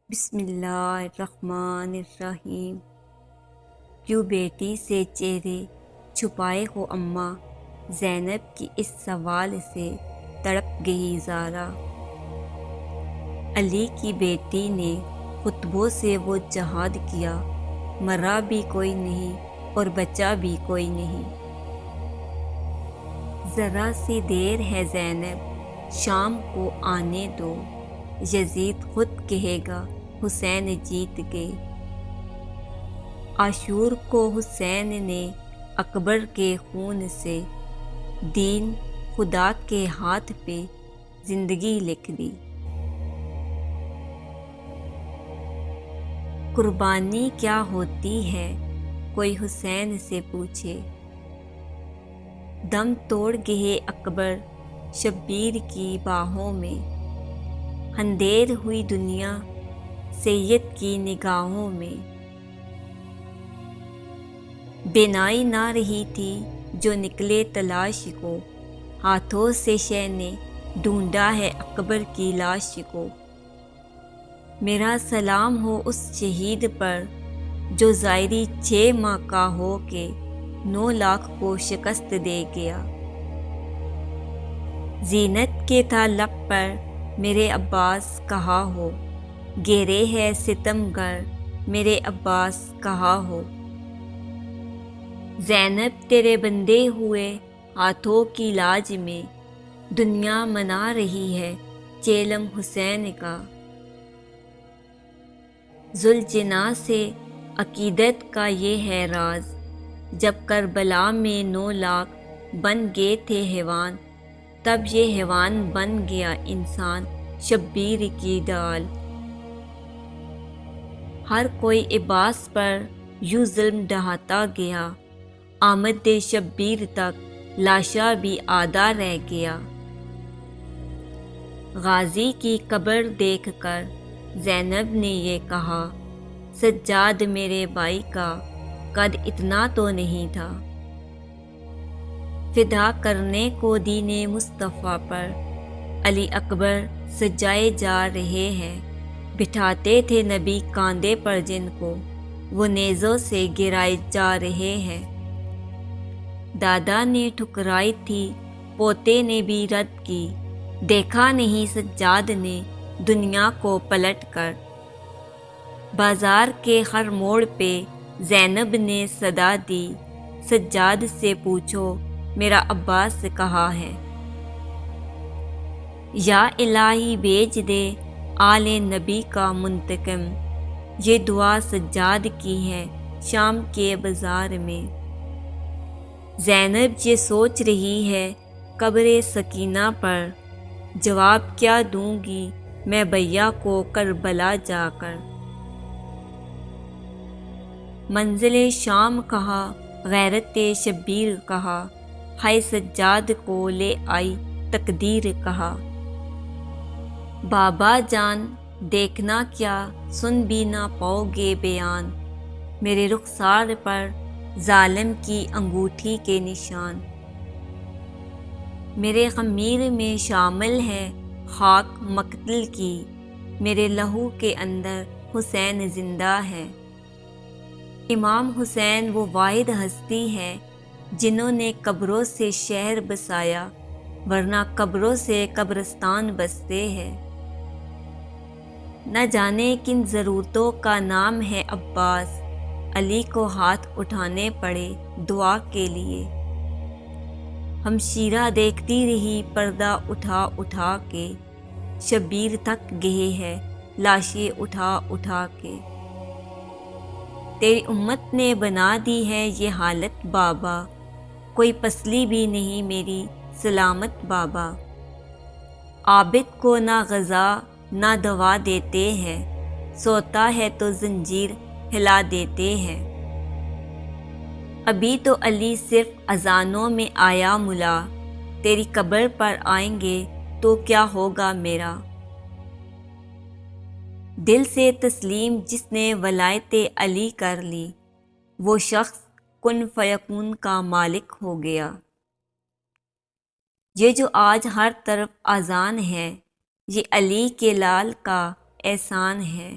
بسم اللہ الرحمن الرحیم۔ کیوں بیٹی سے چہرے چھپائے ہو اماں، زینب کی اس سوال سے تڑپ گئی زارا۔ علی کی بیٹی نے خطبوں سے وہ جہاد کیا، مرا بھی کوئی نہیں اور بچا بھی کوئی نہیں۔ ذرا سی دیر ہے زینب، شام کو آنے دو، یزید خود کہے گا حسین جیت گئے۔ عاشور کو حسین نے اکبر کے خون سے دین خدا کے ہاتھ پہ زندگی لکھ دی۔ قربانی کیا ہوتی ہے کوئی حسین سے پوچھے، دم توڑ گئے اکبر شبیر کی باہوں میں، اندھیر ہوئی دنیا سید کی نگاہوں میں۔ بینائی نہ رہی تھی جو نکلے تلاش کو، ہاتھوں سے شہ نے ڈھونڈا ہے اکبر کی لاش کو۔ میرا سلام ہو اس شہید پر جو ظاہری 6 ماہ کا ہو کے 9 لاکھ کو شکست دے گیا۔ زینت کے تھا لب پر میرے عباس کہا ہو، گہرے ہے ستم گر میرے عباس کہا ہو۔ زینب تیرے بندھے ہوئے ہاتھوں کی لاج میں، دنیا منا رہی ہے چیلم حسین کا۔ ذوالجناح سے عقیدت کا یہ ہے راز، جب کربلا میں 9 لاکھ بن گئے تھے حیوان، تب یہ حیوان بن گیا انسان شبیر کی ڈال۔ ہر کوئی عباس پر یوں ظلم ڈھاتا گیا، آمد شبیر تک لاشا بھی آدھا رہ گیا۔ غازی کی قبر دیکھ کر زینب نے یہ کہا، سجاد میرے بھائی کا قد اتنا تو نہیں تھا۔ فدا کرنے کو دین مصطفیٰ پر علی اکبر سجائے جا رہے ہیں، بٹھاتے تھے نبی کاندھے پر جن کو، وہ نیزوں سے گرائے جا رہے ہیں۔ دادا نے ٹھکرائی تھی پوتے نے بھی رد کی، دیکھا نہیں سجاد نے دنیا کو پلٹ کر۔ بازار کے ہر موڑ پہ زینب نے صدا دی، سجاد سے پوچھو میرا عباس کہاں ہے۔ یا الہی بھیج دے آل نبی کا منتقم، یہ دعا سجاد کی ہے شام کے بازار میں۔ زینب یہ سوچ رہی ہے قبر سکینہ پر، جواب کیا دوں گی میں بھیا کو کربلا جا کر۔ منزل شام کہا غیرت شبیر کہا، ہائے سجاد کو لے آئی تقدیر کہا۔ بابا جان دیکھنا کیا سن بھی نہ پاؤ گے بیان، میرے رخسار پر ظالم کی انگوٹھی کے نشان۔ میرے خمیر میں شامل ہے خاک مقتل کی، میرے لہو کے اندر حسین زندہ ہے۔ امام حسین وہ واحد ہستی ہے جنہوں نے قبروں سے شہر بسایا، ورنہ قبروں سے قبرستان بستے ہیں۔ نہ جانے کن ضرورتوں کا نام ہے عباس، علی کو ہاتھ اٹھانے پڑے دعا کے لیے۔ ہمشیرہ دیکھتی رہی پردہ اٹھا اٹھا کے، شبیر تھک گئے ہے لاشیں اٹھا اٹھا کے۔ تیری امت نے بنا دی ہے یہ حالت بابا، کوئی پسلی بھی نہیں میری سلامت بابا۔ عابد کو نہ غذا نہ دوا دیتے ہیں، سوتا ہے تو زنجیر ہلا دیتے ہیں۔ ابھی تو علی صرف اذانوں میں آیا ملا، تیری قبر پر آئیں گے تو کیا ہوگا میرا۔ دل سے تسلیم جس نے ولایت علی کر لی، وہ شخص کن فیکون کا مالک ہو گیا۔ یہ جو آج ہر طرف اذان ہے، یہ علی کے لال کا احسان ہے۔